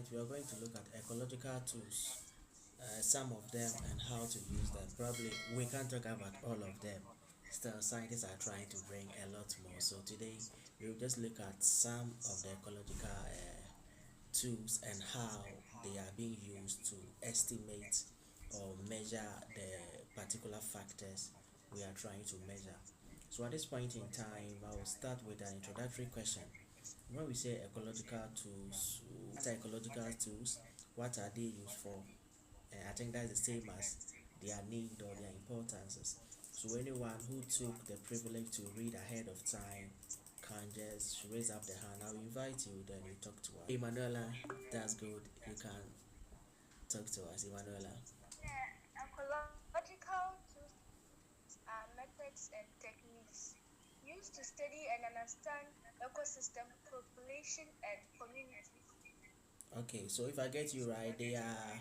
point we are going to look at ecological tools, some of them and how to use them. Probably we can't talk about all of them. Still, scientists are trying to bring a lot more. So today we'll just look at some of the ecological tools and how they are being used to estimate or measure the particular factors we are trying to measure. So at this point in time, I will start with an introductory question. When we say ecological tools, what are ecological tools? What are they used for? I think that's the same as their need or their importances. So anyone who took the privilege to read ahead of time can just raise up the hand. I'll invite you, then you talk to us. Emanuela, that's good. You can talk to us, Emanuela. Yeah, ecological tools are methods and techniques used to study and understand ecosystem, population, and communities. Okay, so if I get you right, they are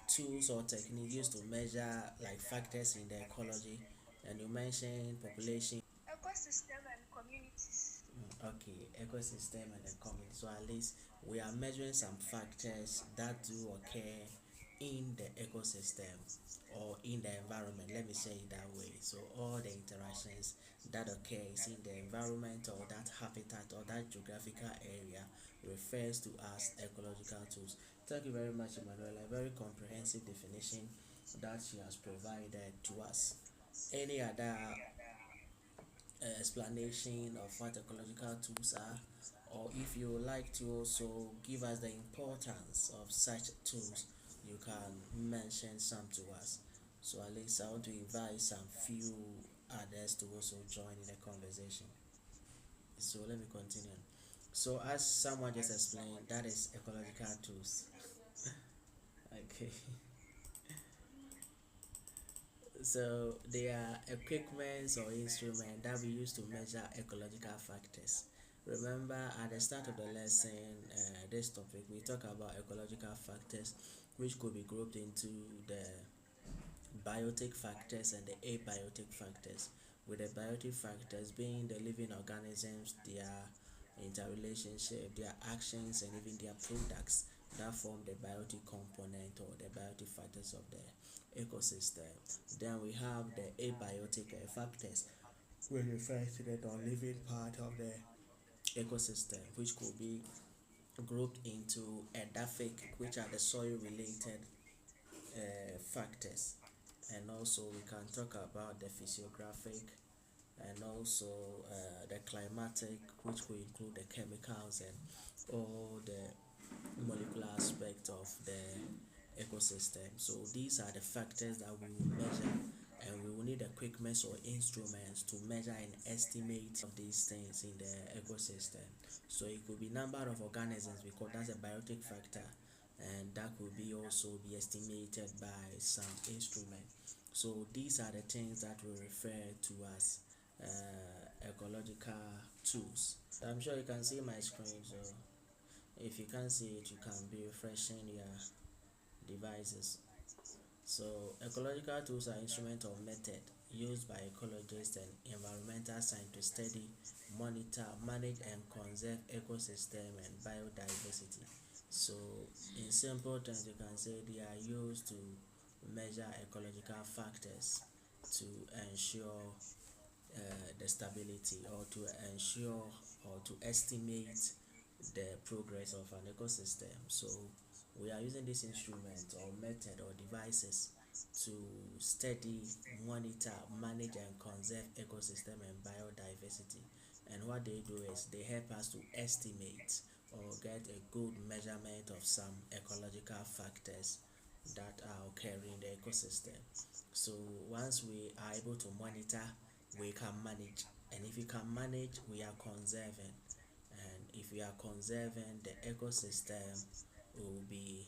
tools or techniques used to measure like factors in the ecology, and you mentioned population. Ecosystem and communities. Okay, ecosystem and the community. So at least we are measuring some factors that do occur in the ecosystem or in the environment. Let me say it that way. So all the interactions that occurs in the environment or that habitat or that geographical area refers to as ecological tools. Thank you very much, Emanuela. A very comprehensive definition that she has provided to us. Any other explanation of what ecological tools are, or if you would like to also give us the importance of such tools, you can mention some to us. So at least I want to invite some few others to also join in the conversation. So let me continue. So as someone just explained, that is ecological tools. Okay. So they are equipments or instruments that we use to measure ecological factors. Remember at the start of the lesson, this topic, we talk about ecological factors which could be grouped into the biotic factors and the abiotic factors, with the biotic factors being the living organisms, their interrelationship, their actions, and even their products that form the biotic component or the biotic factors of the ecosystem. Then we have the abiotic factors, which refers to the non-living part of the ecosystem, which could be grouped into edaphic, which are the soil related factors, and also we can talk about the physiographic and also the climatic, which will include the chemicals and all the molecular aspect of the ecosystem. So these are the factors that we will measure, and we will need equipment or instruments to measure and estimate of these things in the ecosystem. So it could be number of organisms, because that's a biotic factor, and that could be also be estimated by some instrument. So these are the things that we refer to as ecological tools. I'm sure you can see my screen, so if you can't see it, you can be refreshing your devices. So ecological tools are instruments or method used by ecologists and environmental scientists to study, monitor, manage, and conserve ecosystem and biodiversity. So in simple terms, you can say they are used to measure ecological factors to ensure the stability, or to ensure or to estimate the progress of an ecosystem. So we are using this instrument or method or devices to study, monitor, manage, and conserve ecosystem and biodiversity. And what they do is they help us to estimate or get a good measurement of some ecological factors that are occurring in the ecosystem. So once we are able to monitor, we can manage, and if we can manage, we are conserving, and if we are conserving, the ecosystem will be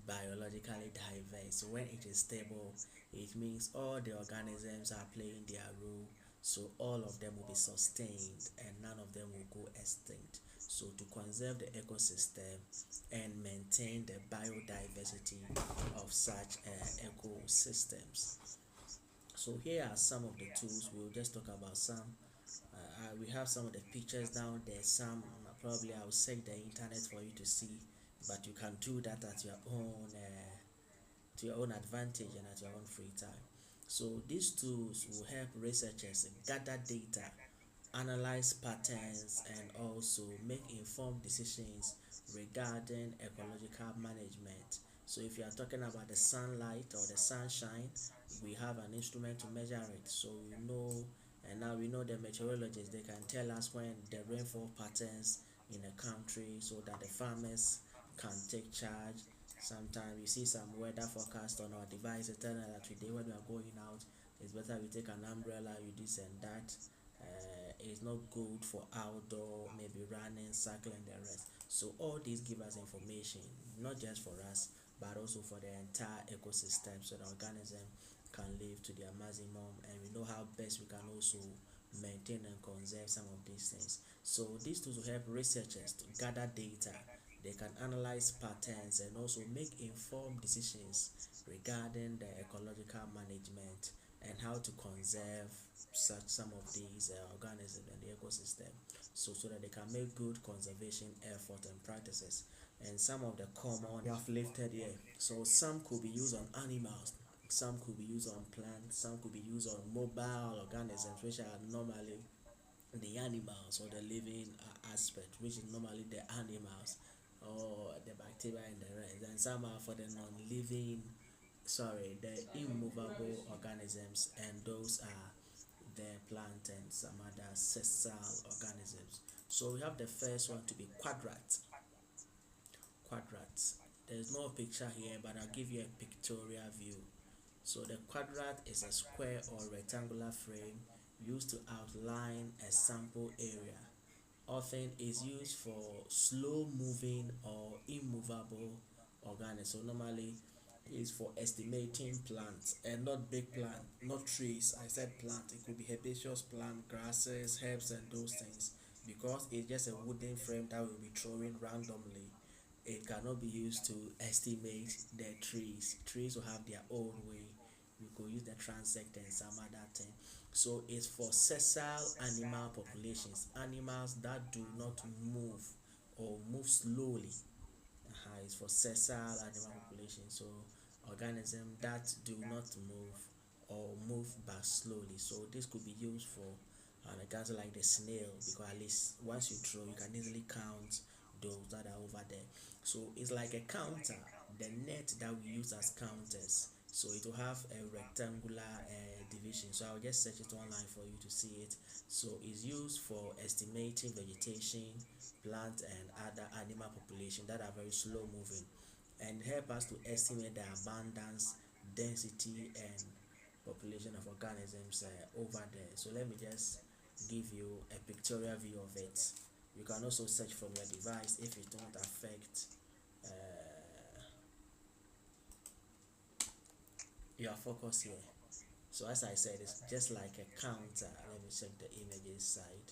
biologically diverse. So when it is stable, it means all the organisms are playing their role, so all of them will be sustained and none of them will go extinct. So to conserve the ecosystem and maintain the biodiversity of such ecosystems. So here are some of the tools. We'll just talk about some. We have some of the pictures down there. Some probably I'll search the internet for you to see but you can do that at your own to your own advantage and at your own free time. So these tools will help researchers gather data, analyze patterns, and also make informed decisions regarding ecological management. So if you are talking about the sunlight or the sunshine, we have an instrument to measure it. So we know, and now we know the meteorologists, they can tell us when the rainfall patterns in a country so that the farmers can take charge. Sometimes we see some weather forecast on our devices telling us that today when we are going out, it's better we take an umbrella, you this and that. It's not good for outdoor, maybe running, cycling, the rest. So all these give us information, not just for us, but also for the entire ecosystem, so the organism can live to their maximum, and we know how best we can also maintain and conserve some of these things. So these tools will help researchers to gather data. They can analyze patterns and also make informed decisions regarding the ecological management and how to conserve such some of these organisms in the ecosystem, so that they can make good conservation effort and practices. And some of the common we have lifted here, so some could be used on animals, some could be used on plants, some could be used on mobile organisms, which are normally the animals, or the living aspect, which is normally the animals or the bacteria and the rest. And some are for the non-living, the immovable organisms, and those are the plant and some other sessile organisms. So we have the first one to be quadrat. Quadrat. There's no picture here, but I'll give you a pictorial view. So the quadrat is a square or rectangular frame used to outline a sample area. Often is used for slow moving or immovable organisms. So normally is for estimating plants, and not big plant, not trees. I said plant, it could be herbaceous plant, grasses, herbs, and those things. Because it's just a wooden frame that will be throwing randomly, it cannot be used to estimate the trees. Trees will have their own way. We could use the transect and some other thing. So it's for sessile animal populations, animals that do not move or move slowly. It's for sessile animal population, so organisms that do not move or move but slowly. So this could be used for an example like the snail, because at least once you throw, you can easily count those that are over there. So it's like a counter, the net that we use as counters. So it will have a rectangular division. So I'll just search it online for you to see it. So it's used for estimating vegetation, plant, and other animal population that are very slow moving, and help us to estimate the abundance, density, and population of organisms over there. So let me just give you a pictorial view of it. You can also search from your device if it don't affect your focus here. So as I said, it's just like a counter. Let me check the images side.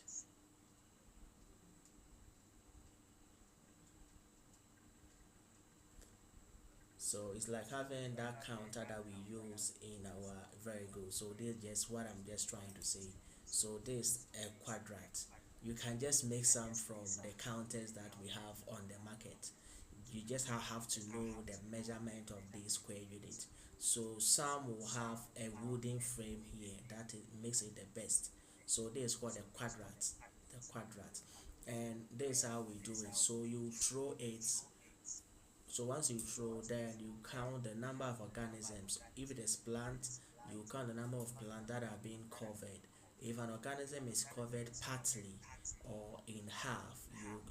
So it's like having that counter that we use in our very good. So this is just what I'm just trying to say. So this a quadrat. You can just make some from the counters that we have on the market. You just have to know the measurement of the square unit. So some will have a wooden frame here that makes it the best. So this is called the quadrat, and this is how we do it. So you throw it. So once you throw, then you count the number of organisms. If it is plant, you count the number of plants that are being covered. If an organism is covered partly or in half,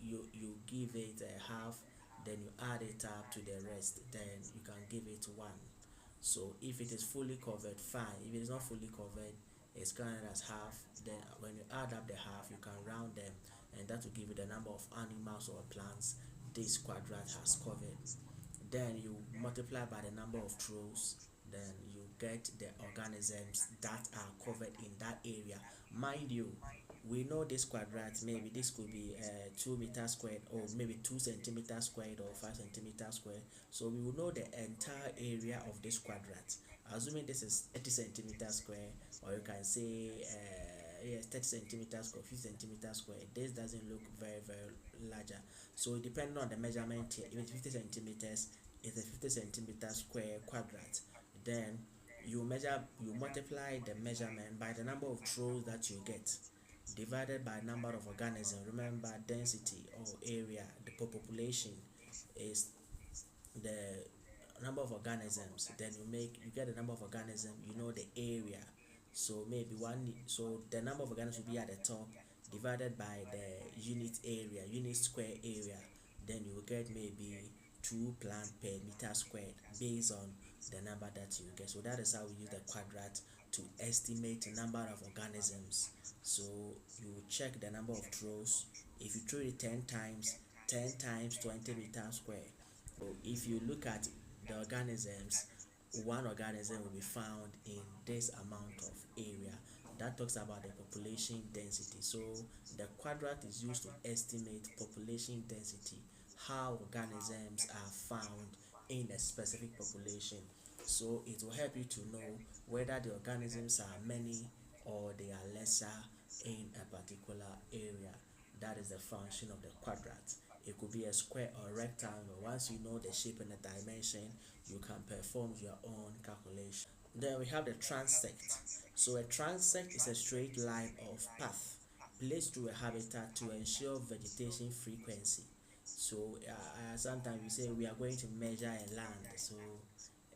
you give it a half, then you add it up to the rest, then you can give it one. So if it is fully covered, fine. If it is not fully covered, it's counted as half. Then when you add up the half, you can round them, and that will give you the number of animals or plants this quadrat has covered. Then you multiply by the number of throws, then you get the organisms that are covered in that area. Mind you, we know this quadrat, maybe this could be 2 meters squared, or maybe 2 centimeters squared, or 5 centimeters squared. So we will know the entire area of this quadrat, assuming this is 30 centimeters square, or you can say yes, 30 centimeters square, 50 centimeters square. This doesn't look very larger. So depending on the measurement here, if it's 50 centimeters, it's a 50 centimeter square quadrat. Then you multiply the measurement by the number of throws that you get, divided by number of organisms. Remember, density or area, the population is the number of organisms. Then you get the number of organisms, you know the area. So maybe so the number of organisms will be at the top, divided by the unit square area. Then you will get maybe 2 plants per meter squared based on the number that you get. So that is how we use the quadrat to estimate the number of organisms. So you check the number of throws. If you throw it 10 times, 10 times 20 meters square. So if you look at the organisms, one organism will be found in this amount of area. That talks about the population density. So the quadrat is used to estimate population density, how organisms are found in a specific population. So it will help you to know whether the organisms are many or they are lesser in a particular area. That is the function of the quadrat. It could be a square or rectangle. Once you know the shape and the dimension, you can perform your own calculation. Then we have the transect. So a transect is a straight line of path placed through a habitat to ensure vegetation frequency. So sometimes we say we are going to measure a land. So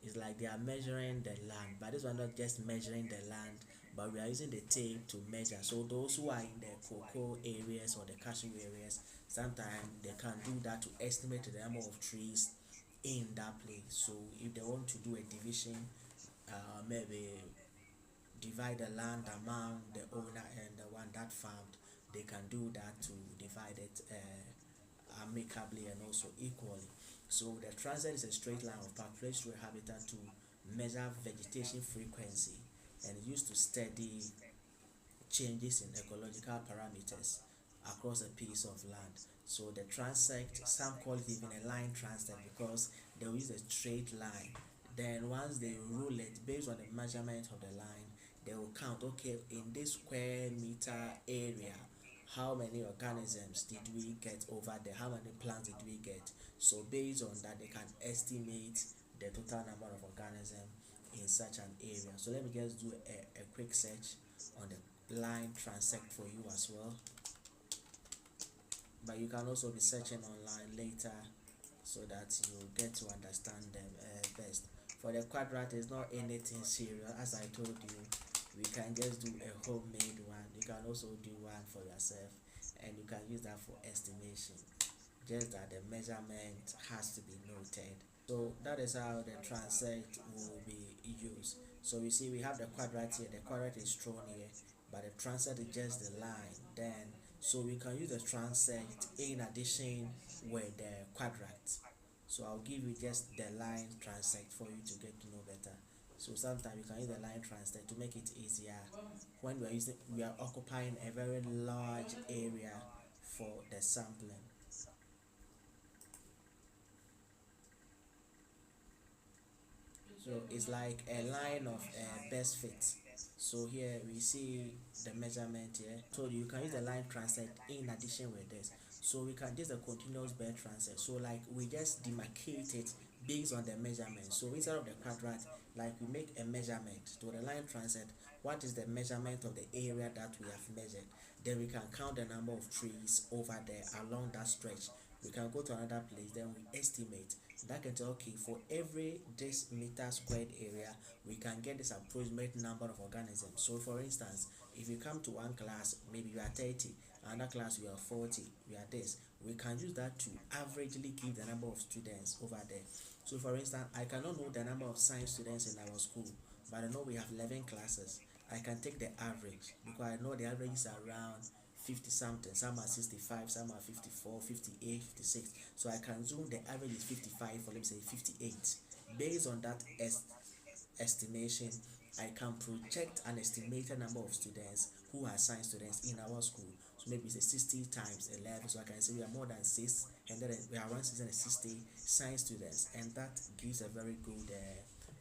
it's like they are measuring the land, but this one not just measuring the land, but we are using the tape to measure. So those who are in the cocoa areas or the cashew areas, sometimes they can do that to estimate the number of trees in that place. So if they want to do a division, maybe divide the land among the owner and the one that farmed, they can do that to divide it amicably and also equally. So the transect is a straight line of path placed through a habitat to measure vegetation frequency and used to study changes in ecological parameters across a piece of land. So the transect, some call it even a line transect because they will use a straight line. Then once they rule it based on the measurement of the line, they will count, okay, in this square meter area, how many organisms did we get over there, how many plants did we get. So based on that, they can estimate the total number of organisms in such an area. So let me just do a quick search on the line transect for you as well, but you can also be searching online later so that you get to understand them best. For the quadrat, it's not anything serious. As I told you, we can just do a homemade one. You can also do one for yourself, and you can use that for estimation, just that the measurement has to be noted. So that is how the transect will be used. So you see we have the quadrat here. The quadrat is drawn here, but the transect is just the line. Then so we can use the transect in addition with the quadrat. So I'll give you just the line transect for you to get to know better. So sometimes you can use the line transect to make it easier when we are occupying a very large area for the sampling. So it's like a line of best fit. So here we see the measurement here. So you can use the line transect in addition with this. So we can use a continuous bed transect. So like we just demarcate it based on the measurement. So instead of the quadrat, like we make a measurement to the line transect. What is the measurement of the area that we have measured? Then we can count the number of trees over there along that stretch. We can go to another place, then we estimate. That can tell, okay, for every this meter squared area, we can get this approximate number of organisms. So for instance, if you come to one class, maybe you are 30, another class you are 40, we are this. We can use that to averagely give the number of students over there. So for instance, I cannot know the number of science students in our school, but I know we have 11 classes. I can take the average because I know the average is around 50 something. Some are 65, some are 54, 58, 56. So I can zoom the average is 55, or let me say 58. Based on that estimation, I can project an estimated number of students who are science students in our school. So maybe it's a 60 times 11. So I can say we are more than 600, we are around 660 science students, and that gives a very good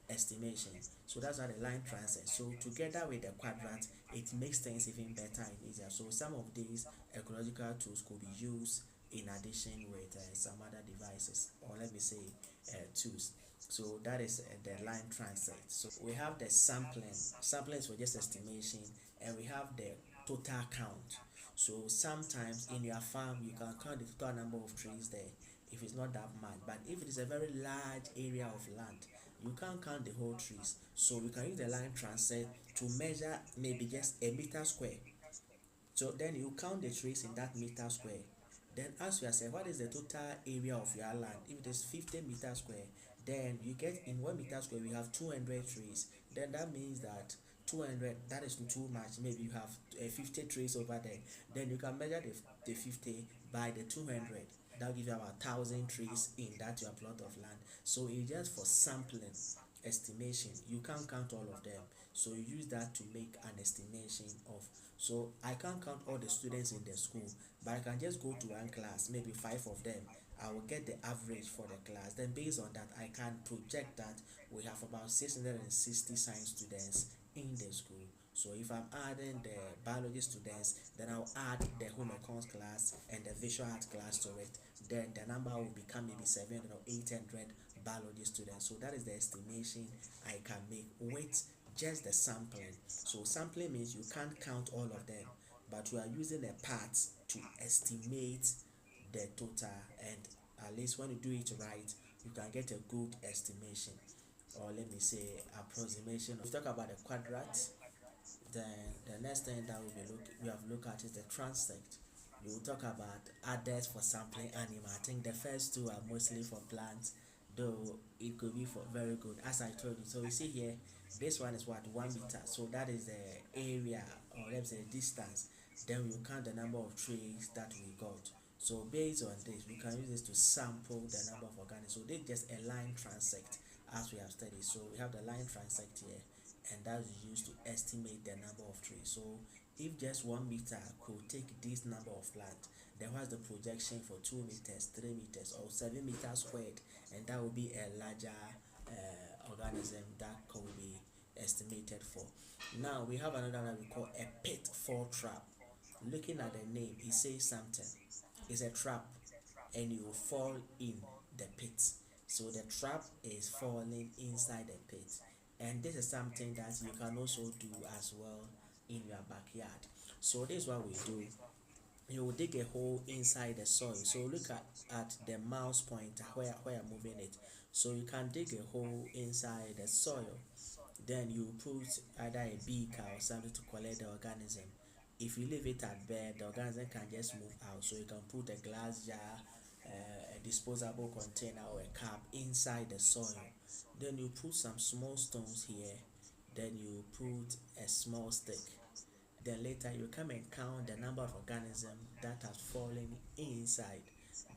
estimation. So that's why the line transect. So together with the quadrat, it makes things even better and easier. So some of these ecological tools could be used in addition with some other devices, or let me say tools. So that is the line transect. So we have the sampling. Sampling is for just estimation, and we have the total count. So sometimes in your farm you can count the total number of trees there if it's not that much, but if it is a very large area of land, you can't count the whole trees. So we can use the line transect to measure maybe just a meter square. So then you count the trees in that meter square. Then ask yourself, what is the total area of your land? If it is 50 meter square, then you get in 1 meter square we have 200 trees. Then that means that 200, that is too much. Maybe you have 50 trees over there. Then you can measure the 50 by the 200. That gives you about 1,000 trees in that your plot of land. So it's just for sampling estimation. You can't count all of them. So you use that to make an estimation of. So I can't count all the students in the school, but I can just go to one class, maybe 5 of them. I will get the average for the class. Then based on that, I can project that we have about 660 science students in the school. So if I'm adding the biology students, then I'll add the home econs class and the visual art class to it. Then the number will become maybe 700 or 800 biology students. So that is the estimation I can make with just the sampling. So sampling means you can't count all of them, but you are using a part to estimate the total, and at least when you do it right, you can get a good estimation, or let me say approximation. We talk about the quadrat. Then the next thing that we have looked at is the transect. We will talk about others for sampling animal. I think the first two are mostly for plants, though it could be for very good, as I told you. So you see here, this one is what, 1 meter. So that is the area, or let's say distance. Then we will count the number of trees that we got. So based on this, we can use this to sample the number of organisms. So this is just a line transect, as we have studied. So we have the line transect here, and that's used to estimate the number of trees. So if just 1 meter could take this number of plants, then what's the projection for 2 meters, 3 meters, or 7 meters squared? And that will be a larger organism that could be estimated for. Now we have another one we call a pitfall trap. Looking at the name, it says something. It's a trap, and you will fall in the pit. So the trap is falling inside the pit, and this is something that you can also do as well in your backyard. So this is what we do. You will dig a hole inside the soil. So look at the mouse pointer where I'm moving it. So you can dig a hole inside the soil. Then you put either a beaker or something to collect the organism. If you leave it at bare, the organism can just move out. So you can put a glass jar, a disposable container, or a cup inside the soil. Then you put some small stones here. Then you put a small stick. Then later you come and count the number of organisms that have fallen inside.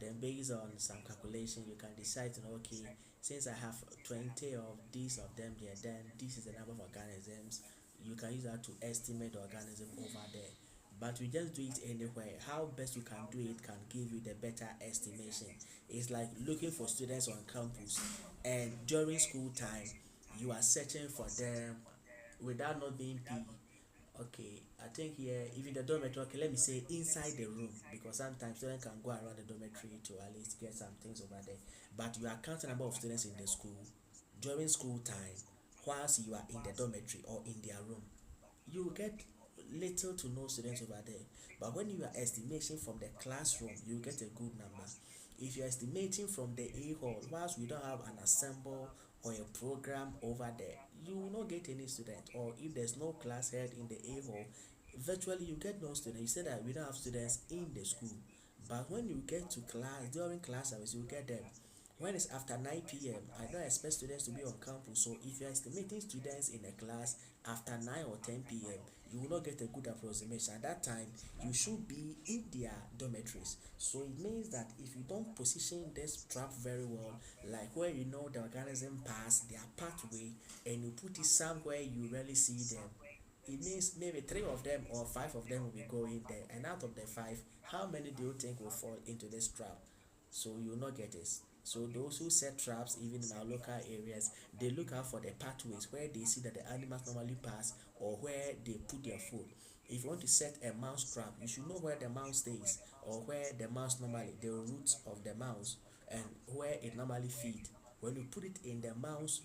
Then based on some calculation, you can decide to know, okay, since I have 20 of these of them there, then this is the number of organisms. You can use that to estimate the organism over there. But you just do it anywhere. How best you can do it can give you the better estimation. It's like looking for students on campus, and during school time, you are searching for them without not being paid. Okay, I think here, if in the dormitory, okay, let me say inside the room, because sometimes students can go around the dormitory to at least get some things over there. But you are counting number of students in the school during school time, whilst you are in the dormitory or in their room. You will get little to no students over there. But when you are estimating from the classroom, you get a good number. If you are estimating from the A hall, whilst we don't have an assemble or a program over there, you will not get any student. Or if there's no class held in the A hall, virtually you get no students. You say that we don't have students in the school, but when you get to class, during class hours, you get them. When it's after 9 p.m., I don't expect students to be on campus. So if you're estimating students in a class after 9 or 10 p.m., you will not get a good approximation. At that time, you should be in their dormitories. So it means that if you don't position this trap very well, like where you know the organism pass their pathway, and you put it somewhere you rarely see them, it means maybe 3 of them or 5 of them will be going there. And out of the 5, how many do you think will fall into this trap? So you will not get this. So those who set traps, even in our local areas, they look out for the pathways where they see that the animals normally pass or where they put their food. If you want to set a mouse trap, you should know where the mouse stays or where the mouse normally, the roots of the mouse and where it normally feed. When you put it in the mouse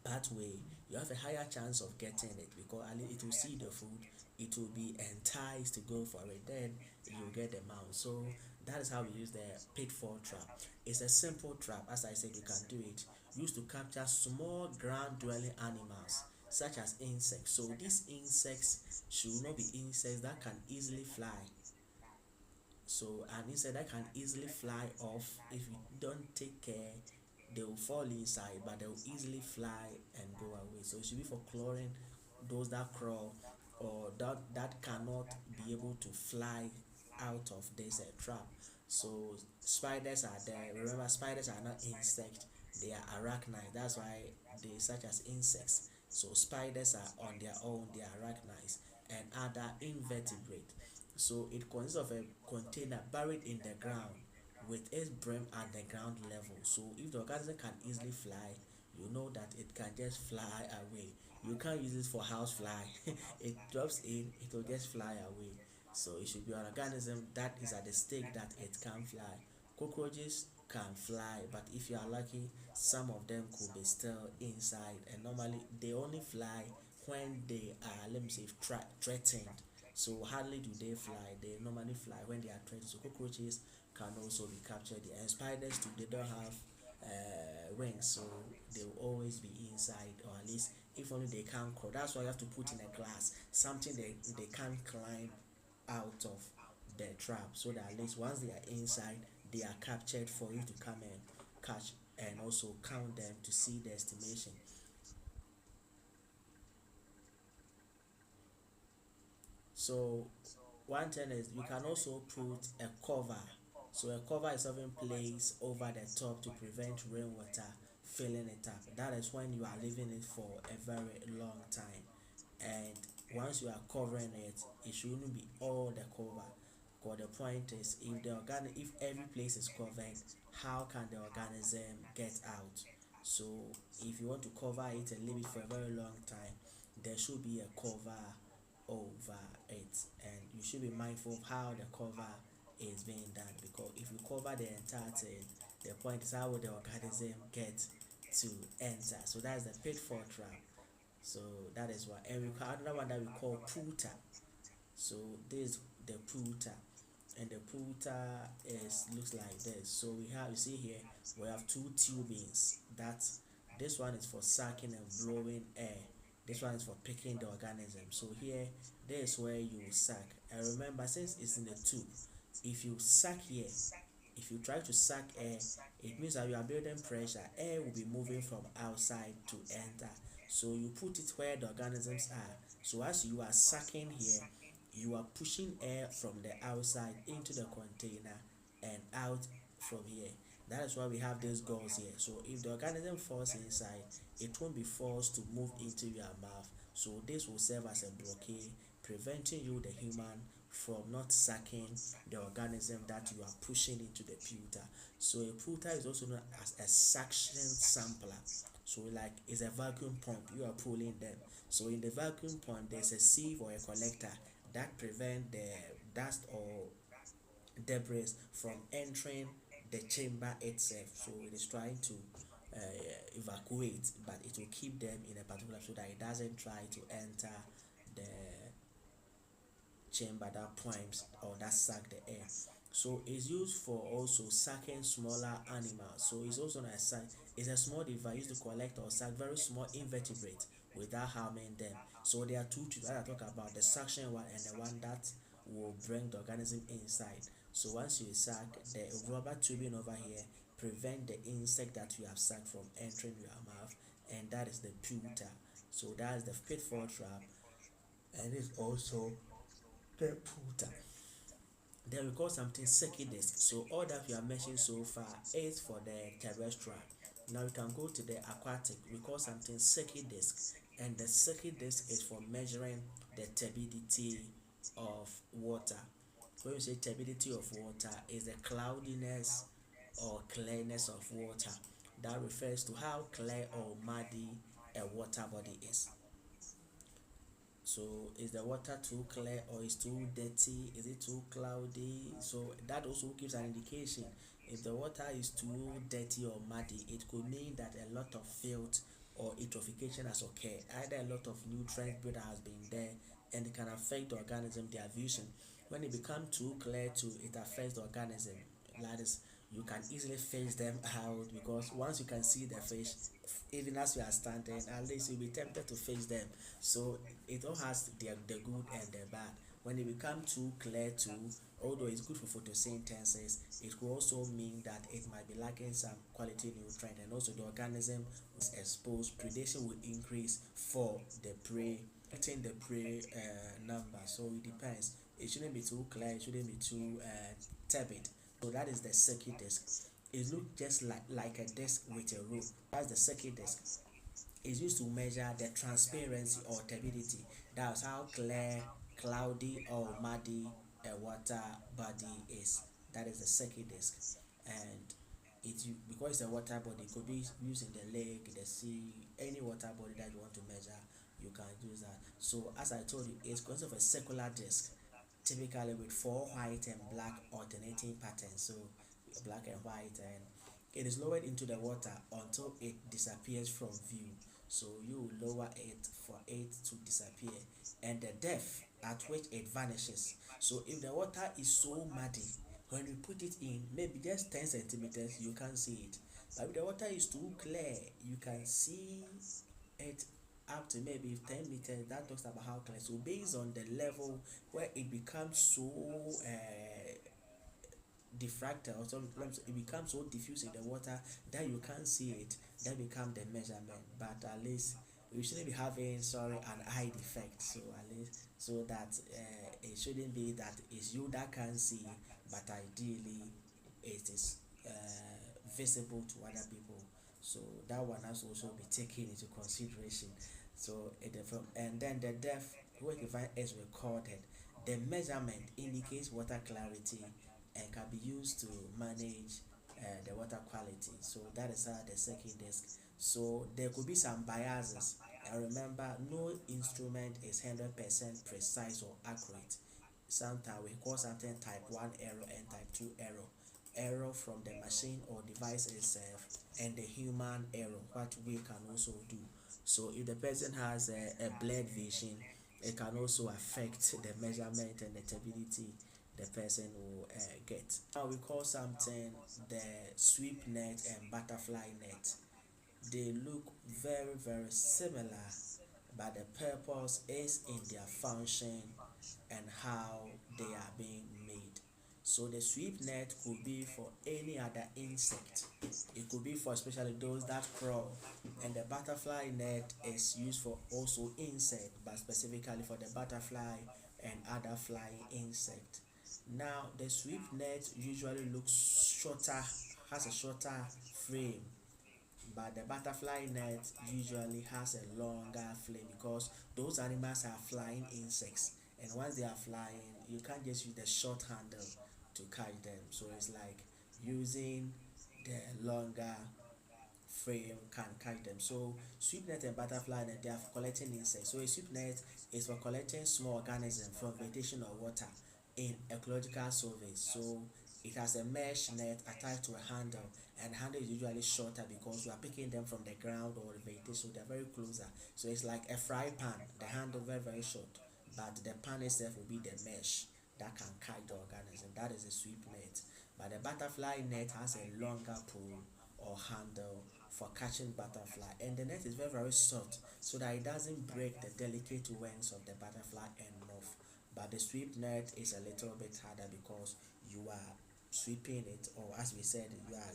pathway, you have a higher chance of getting it because at least it will see the food, it will be enticed to go for it, then you get the mouse. So that is how we use the pitfall trap. It's a simple trap, as I said, you can do it, used to capture small ground dwelling animals such as insects. So these insects should not be insects that can easily fly. So an insect that can easily fly off, if you don't take care, they will fall inside, but they will easily fly and go away. So it should be for cloring those that crawl or that cannot be able to fly out of this trap. So spiders are there. Remember, spiders are not insects; they are arachnids. That's why they such as insects. So spiders are on their own; they are arachnids and other invertebrate. So it consists of a container buried in the ground with its brim at the ground level. So if the organism can easily fly, you know that it can just fly away. You can't use it for house fly. It drops in, it will just fly away. So it should be an organism that is at the stage that it can fly. Cockroaches can fly, but if you are lucky, some of them could be still inside. And normally they only fly when they are, let me say, threatened. So hardly do they fly. They normally fly when they are threatened. So cockroaches can also be captured. And spiders too, they don't have wings, so they will always be inside, or at least if only they can't crawl. That's why you have to put in a glass, something they can't climb out of the trap, so that at least once they are inside, they are captured for you to come and catch and also count them to see the estimation. So one thing is you can also put a cover. So a cover is often placed over the top to prevent rainwater filling it up. That is when you are leaving it for a very long time. And once you are covering it, it shouldn't be all the cover. Because the point is, if every place is covered, how can the organism get out? So if you want to cover it and leave it for a very long time, there should be a cover over it, and you should be mindful of how the cover is being done, because if you cover the entire thing, the point is how will the organism get to enter. So that's the pitfall trap. So that is what, and we call another one that we call Pooter. So this is the Pooter, and the Pooter is looks like this. So you see here we have two tubings. That this one is for sucking and blowing air. This one is for picking the organism. So here, this is where you suck. And remember, since it's in the tube, if you suck here, if you try to suck air, it means that you are building pressure. Air will be moving from outside to enter. So you put it where the organisms are. So as you are sucking here, you are pushing air from the outside into the container and out from here. That is why we have these gauze here. So if the organism falls inside, it won't be forced to move into your mouth. So this will serve as a blockade, preventing you, the human, from not sucking the organism that you are pushing into the pewter. So a pewter is also known as a suction sampler. So like it's a vacuum pump, you are pulling them. So in the vacuum pump, there's a sieve or a collector that prevent the dust or debris from entering the chamber itself. So it is trying to evacuate, but it will keep them in a particular, so that it doesn't try to enter the chamber that pumps or that suck the air. So it's used for also sucking smaller animals. So it's also it's a small device used to collect or suck very small invertebrates without harming them. So there are two tubes that I talk about, the suction one and the one that will bring the organism inside. So once you suck, the rubber tubing over here prevent the insect that you have sucked from entering your mouth, and that is the pewter. So that is the pitfall trap, and it's also the Pooter. Then we call something Secchi disc. So all that we are mentioning so far is for the terrestrial. Now we can go to the aquatic. We call something Secchi disc, and the Secchi disc is for measuring the turbidity of water. When we say turbidity of water, is the cloudiness or clearness of water. That refers to how clear or muddy a water body is. So is the water too clear or is too dirty? Is it too cloudy? So that also gives an indication. If the water is too dirty or muddy, it could mean that a lot of filth or eutrophication has occurred. Either a lot of nutrient buildup has been there and it can affect the organism, their vision. When it becomes too clear too, it affects the organism. That is, you can easily fish them out because once you can see the fish, even as you are standing, at least you'll be tempted to fish them. So it all has the good and the bad. When it becomes too clear too, although it's good for photosynthesis, it could also mean that it might be lacking some quality nutrient, and also the organism is exposed. Predation will increase for the prey, hitting the prey number. So it depends. It shouldn't be too clear. It shouldn't be too turbid. So that is the Secchi disc. It looks just like a disc with a rope. That's the Secchi disc. Is used to measure the transparency or turbidity. That's how clear, cloudy, or muddy a water body is. That is the Secchi disc. And because it's a water body, it could be used in the lake, the sea, any water body that you want to measure, you can use that. So as I told you, it's consists of a circular disc, typically with 4 white and black alternating patterns. So black and white, and it is lowered into the water until it disappears from view. So you lower it for it to disappear, and the depth at which it vanishes. So if the water is so muddy, when you put it in maybe just 10 centimeters, you can't see it. But if the water is too clear, you can see it up to maybe 10 meters. That talks about how clear. So based on the level where it becomes so diffracted, or sometimes it becomes so diffuse in the water that you can't see it, that becomes the measurement. But at least we shouldn't be having an eye defect, so at least so that it shouldn't be that it's you that can see, but ideally it is visible to other people. So that one has to also be taken into consideration. So and then the depth which is recorded. The measurement indicates water clarity and can be used to manage the water quality. So that is how the Secchi disc. So there could be some biases. And remember, no instrument is 100% precise or accurate. Sometimes we call something type 1 error and type 2 error. Error from the machine or device itself, and the human error, what we can also do. So if the person has a blurred vision, it can also affect the measurement and the turbidity the person will get. Now we call something the sweep net and butterfly net. They look very similar, but the purpose is in their function and how they are being made. So the sweep net could be for any other insect. It could be for especially those that crawl, and the butterfly net is used for also insect, but specifically for the butterfly and other flying insect. Now the sweep net usually looks shorter, has a shorter frame, but the butterfly net usually has a longer flame because those animals are flying insects, and once they are flying, you can't just use the short handle to catch them. So it's like using the longer frame can catch them. So sweep net and butterfly net, they are for collecting insects. So a sweep net is for collecting small organisms from vegetation or water in ecological surveys. So it has a mesh net attached to a handle, and the handle is usually shorter because you are picking them from the ground or the vegetation, so they're very closer. So it's like a fry pan, the handle very short, but the pan itself will be the mesh that can catch the organism. That is a sweep net. But the butterfly net has a longer pole or handle for catching butterfly, and the net is very soft so that it doesn't break the delicate wings of the butterfly and moth. But the sweep net is a little bit harder because you are sweeping it, or as we said, you are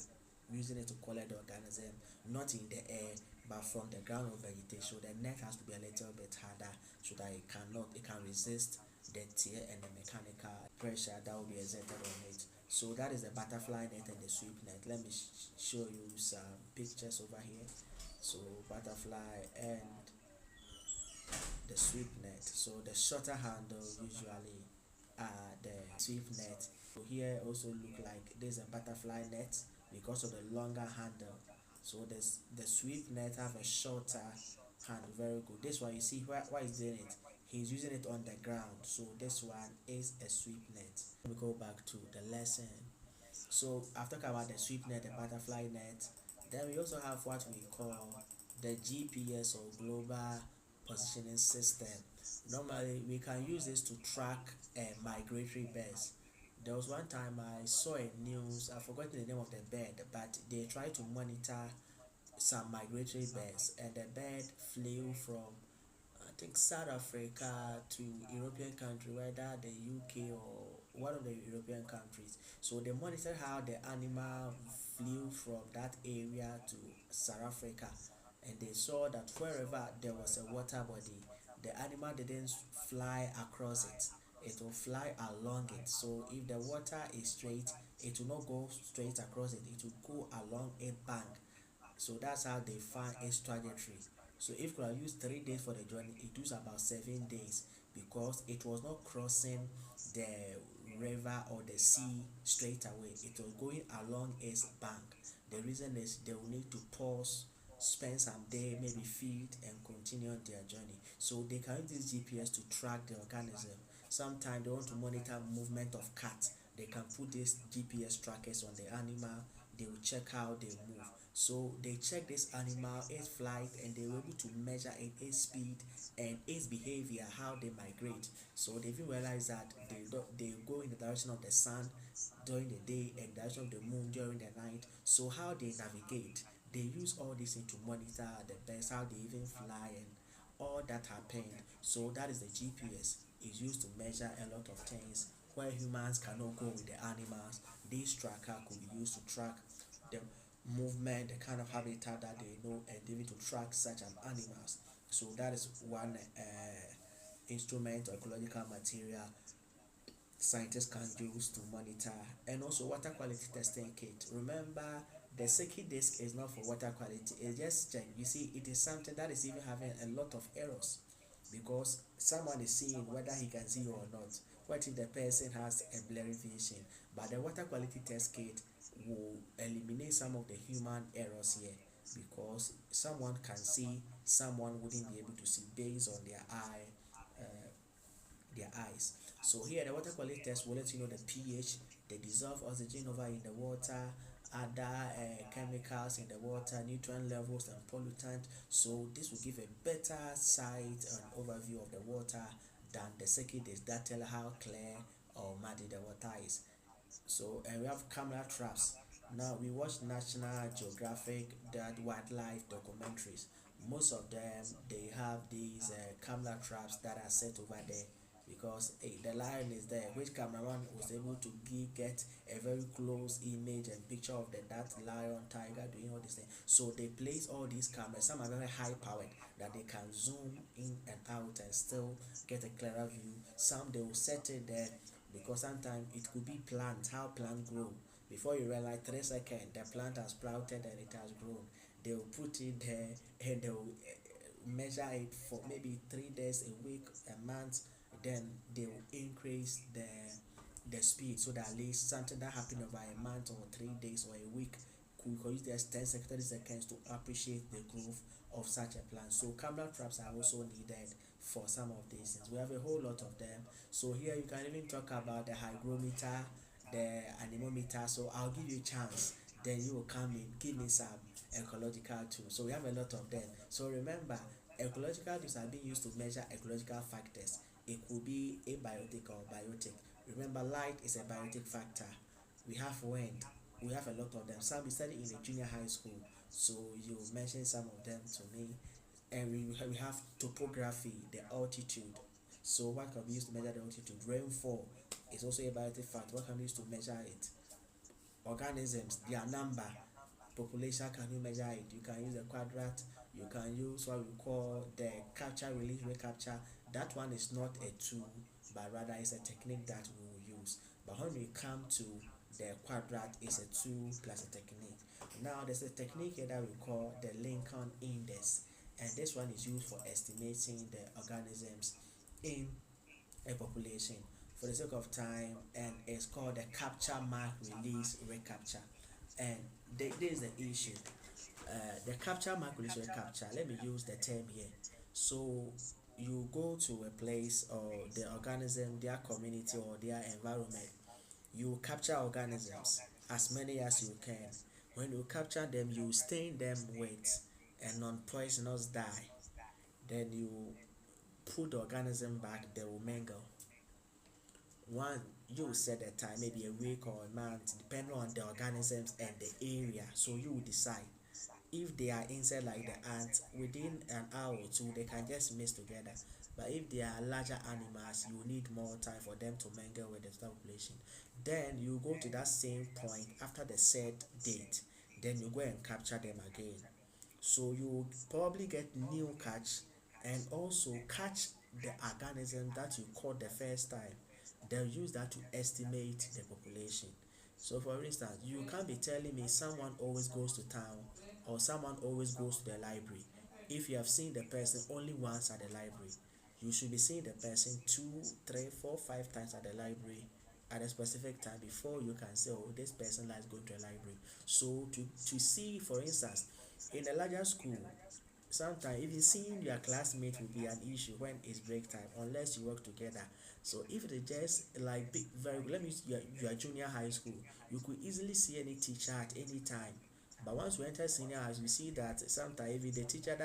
using it to collect the organism not in the air but from the ground or vegetation. So the net has to be a little bit harder so that it can resist the tear and the mechanical pressure that will be exerted on it. So that is the butterfly net and the sweep net. Let me show you some pictures over here. So butterfly and the sweep net. So the shorter handle usually are the sweep net. So here also look like there's a butterfly net, because of the longer handle. So the sweep net have a shorter handle. Very good. This one you see why he's doing it. He's using it on the ground. So this one is a sweep net. We go back to the lesson. So I've talked about the sweep net, the butterfly net. Then we also have what we call the GPS or global positioning system. Normally we can use this to track migratory birds. There was one time I saw a news, I've forgotten the name of the bird, but they tried to monitor some migratory birds, and the bird flew from I think South Africa to European country, whether the UK or one of the European countries. So they monitored how the animal flew from that area to South Africa, and they saw that wherever there was a water body, the animal didn't fly across it. It will fly along it. So if the water is straight, it will not go straight across it. It will go along a bank. So that's how they find its trajectory. So if you use 3 days for the journey, it took about 7 days because it was not crossing the river or the sea straight away. It was going along its bank. The reason is they will need to pause, spend some day, maybe feed, and continue their journey. So they can use this GPS to track the organism. Sometimes they want to monitor movement of cats. They can put these GPS trackers on the animal. They will check how they move. So they check this animal, its flight, and they were able to measure its speed and its behavior, how they migrate. So they even realize that they go in the direction of the sun during the day and direction of the moon during the night. So how they navigate, they use all this thing to monitor the birds, how they even fly and all that happened. So that is the GPS. Is used to measure a lot of things where humans cannot go with the animals. This tracker could be used to track the movement, the kind of habitat that they know, and even to track such an animals. So that is one instrument or ecological material scientists can use to monitor. And also water quality testing kit. Remember, the Secchi disk is not for water quality, it's just check. You see, it is something that is even having a lot of errors because someone is seeing whether he can see or not. What if the person has a blurry vision? But the water quality test kit will eliminate some of the human errors here because someone can see, someone wouldn't be able to see based on their eyes. So here the water quality test will let you know the pH, the dissolved oxygen over in the water, other chemicals in the water, nutrient levels and pollutant. So this will give a better sight and overview of the water than the Secchi disk that tell how clear or muddy the water is. So and we have camera traps. Now we watch National Geographic that wildlife documentaries. Most of them they have these camera traps that are set over there because the lion is there. Which cameraman was able to get a very close image and picture of that lion, tiger doing all these things. So they place all these cameras. Some are very high powered that they can zoom in and out and still get a clearer view. Some they will set it there because sometimes it could be plants, how plants grow. Before you realize 3 seconds, the plant has sprouted and it has grown. They will put it there and they will measure it for maybe 3 days, a week, a month. Then they will increase the speed so that at least something that happened over a month or 3 days or a week could use just 10 seconds, 30 seconds to appreciate the growth of such a plant. So camera traps are also needed for some of these things. We have a whole lot of them. So here you can even talk about the hygrometer, the anemometer. So I'll give you a chance, then you will come in, give me some ecological tools. So we have a lot of them. So remember, ecological tools are being used to measure ecological factors. It could be abiotic or biotic. Remember, light is a biotic factor. We have wind. We have a lot of them. Some we study in the junior high school. So you mentioned some of them to me. And we have topography, the altitude. So what can we use to measure the altitude? Rainfall is also a biotic factor. What can we use to measure it? Organisms, their number. Population, can you measure it? You can use a quadrat. You can use what we call the capture, release, recapture. That one is not a tool, but rather it's a technique that we will use. But when we come to the quadrat, it's a tool plus a technique. Now there's a technique here that we call the Lincoln index, and this one is used for estimating the organisms in a population. For the sake of time, and it's called the capture, mark, release, recapture. And there is the issue. The capture microleaf capture. Let me use the term here. So you go to a place or the organism, their community or their environment. You capture organisms as many as you can. When you capture them, you stain them with a non-poisonous dye. Then you put the organism back. They will mingle. One, you set a time, maybe a week or a month, depending on the organisms and the area. So you will decide if they are inside like the ants, within an hour or two they can just mix together. But if they are larger animals, you need more time for them to mingle with the total population. Then you go to that same point after the set date. Then you go and capture them again. So you probably get new catch and also catch the organism that you caught the first time. They'll use that to estimate the population. So for instance, you can't be telling me someone always goes to town or someone always goes to the library. If you have seen the person only once at the library, you should be seeing the person 2, 3, 4, 5 times at the library at a specific time before you can say, oh, this person likes going to a library. So to see, for instance, in a larger school, sometimes even seeing your classmate will be an issue when it's break time unless you work together. So if it is just like big, very good, let me use your junior high school, you could easily see any teacher at any time. But once you enter senior high, you see that sometimes even the teacher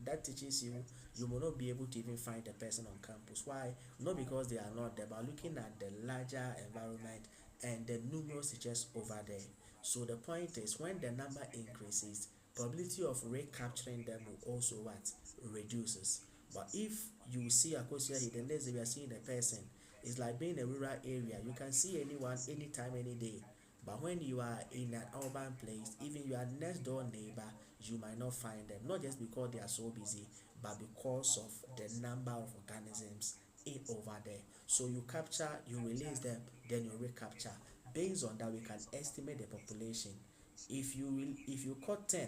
that teaches you, you will not be able to even find the person on campus. Why? Not because they are not there, but looking at the larger environment and the numerous teachers over there. So the point is, when the number increases, probability of recapturing them will also what reduces. But if you see a question here, then let's say we are seeing the person, it's like being a rural area. You can see anyone anytime, any day. But when you are in an urban place, even your next door neighbor, you might not find them. Not just because they are so busy, but because of the number of organisms in over there. So you capture, you release them, then you recapture. Based on that, we can estimate the population. If you caught 10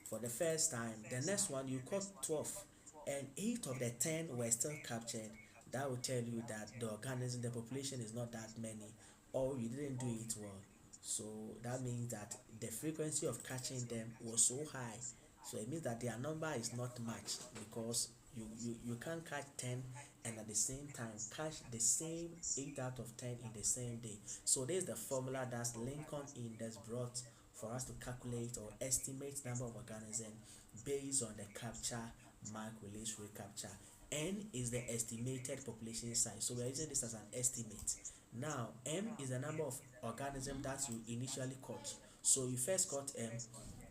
for the first time, the next one you caught 12, and 8 of the 10 were still captured, that will tell you that the organism, the population is not that many, or you didn't do it well. So that means that the frequency of catching them was so high. So it means that their number is not much, because you can't catch 10 and at the same time catch the same 8 out of 10 in the same day. So there's the formula that's Lincoln Index brought for us to calculate or estimate number of organisms based on the capture, mark, release, recapture. N is the estimated population size. So we're using this as an estimate. Now, M is the number of organisms that you initially caught. So you first caught M,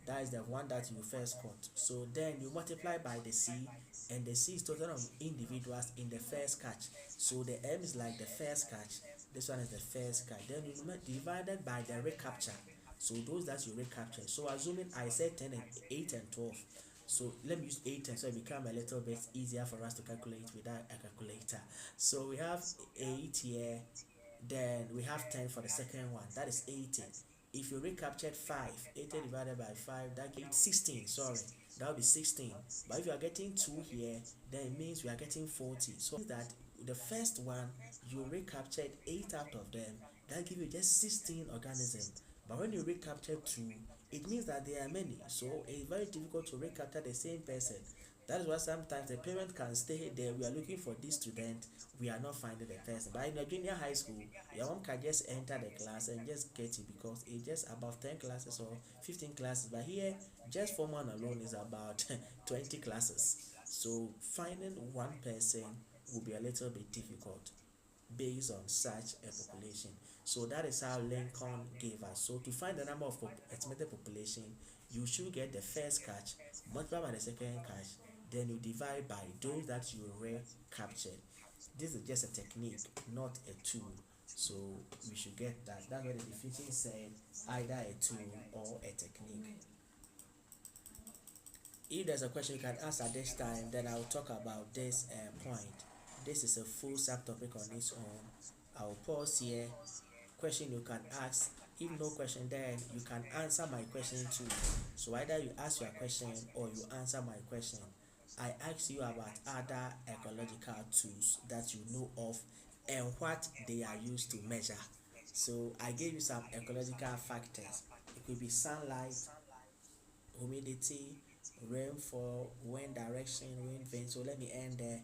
that is the one that you first caught. So then you multiply by the C, and the C is total of individuals in the first catch. So the M is like the first catch. This one is the first catch. Then you divided by the recapture. So those that you recapture. So assuming I said 10 and 8 and 12. So let me use 8 and so it become a little bit easier for us to calculate without a calculator. So we have 8 here, then we have 10 for the second one, that is 80. If you recaptured 5, 80 divided by 5, that gives 16, sorry, that will be 16. But if you are getting 2 here, then it means we are getting 40. So that the first one, you recaptured 8 out of them, that gives you just 16 organisms. But when you recapture 2, it means that there are many. So it's very difficult to recapture the same person. That is why sometimes the parent can stay there. We are looking for this student, we are not finding the person. But in a junior high school, your mom can just enter the class and just get it, because it's just about 10 classes or 15 classes. But here, just form one alone is about 20 classes. So finding one person will be a little bit difficult based on such a population. So that is how Lincoln gave us. So to find the number of estimated population, you should get the first catch, multiply by the second catch, then you divide by those that you recaptured. This is just a technique, not a tool. So we should get that. That's what the definition said, either a tool or a technique. If there's a question you can ask at this time, then I'll talk about this point. This is a full subtopic on its own. I'll pause here. Question you can ask. If no question, then you can answer my question too. So either you ask your question or you answer my question. I ask you about other ecological tools that you know of and what they are used to measure. So I gave you some ecological factors. It could be sunlight, humidity, rainfall, wind direction, wind vein. So let me end there.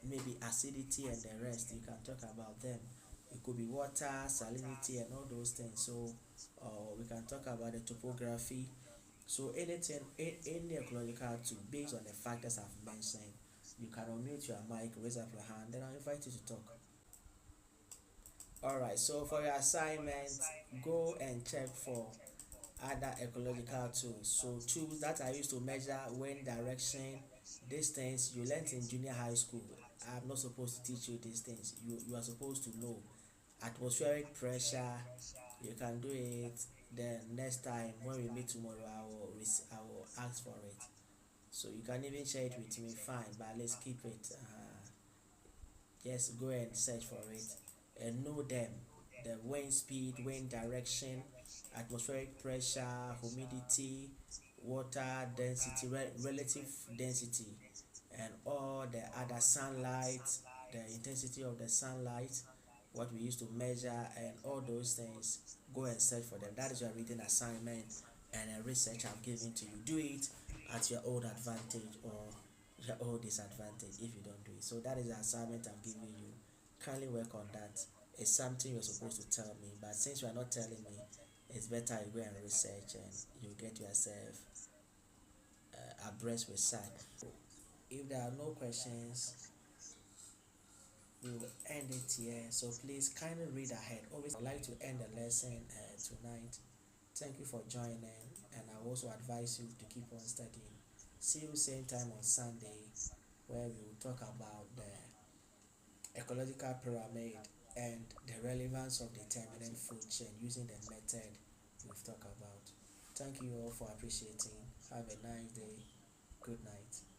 Maybe acidity and the rest. You can talk about them. It could be water, salinity, and all those things. So we can talk about the topography. So anything in the ecological tool based on the factors I've mentioned, you can unmute your mic, raise up your hand, then I'll invite you to talk. Alright, so for your assignment, go and check for other ecological tools. So tools that are used to measure wind direction, distance, you learnt in junior high school. I'm not supposed to teach you these things. You are supposed to know atmospheric pressure. You can do it. Then next time when we meet tomorrow, I will ask for it. So you can even share it with me, fine. But let's keep it. Just go and search for it and know them. The wind speed, wind direction, atmospheric pressure, humidity, water density, relative density, and all the other sunlight, the intensity of the sunlight, what we used to measure, and all those things. Go and search for them. That is your reading assignment and a research I've given to you. Do it at your own advantage or your own disadvantage if you don't do it. So that is the assignment I'm giving you. Kindly work on that. It's something you're supposed to tell me, but since you are not telling me, it's better you go and research and you get yourself abreast with science. If there are no questions, we will end it here. So please kindly read ahead. Always, I'd like to end the lesson tonight. Thank you for joining, and I also advise you to keep on studying. See you same time on Sunday, where we will talk about the ecological pyramid and the relevance of determining food chain using the method we've talked about. Thank you all for appreciating. Have a nice day. Good night.